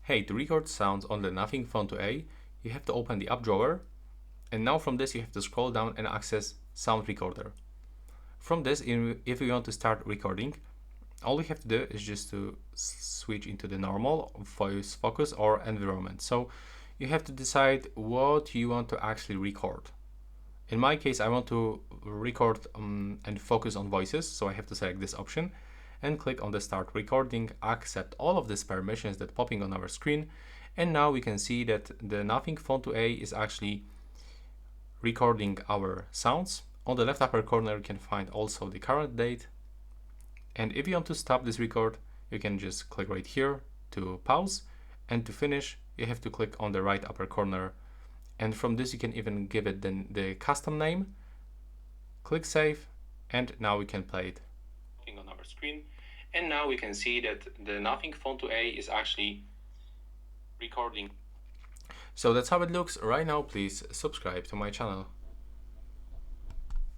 Hey, to record sounds on the Nothing Phone 2a, you have to open the app drawer, and now from this you have to scroll down and access Sound Recorder. From this, if you want to start recording, all we have to do is just to switch into the normal, voice, focus, or environment. So you have to decide what you want to actually record. In my case, I want to record and focus on voices, so I have to select this option and click on the start recording, accept all of these permissions that popping on our screen, and now we can see that the Nothing Phone 2a is actually recording our sounds. On the left upper corner you can find also the current date, and if you want to stop this record you can just click right here to pause, and to finish you have to click on the right upper corner, and from this you can even give it then the custom name, click save, and now we can play it on our screen. And now we can see that the Nothing Phone 2a is actually recording. So that's how it looks right now. Please subscribe to my channel.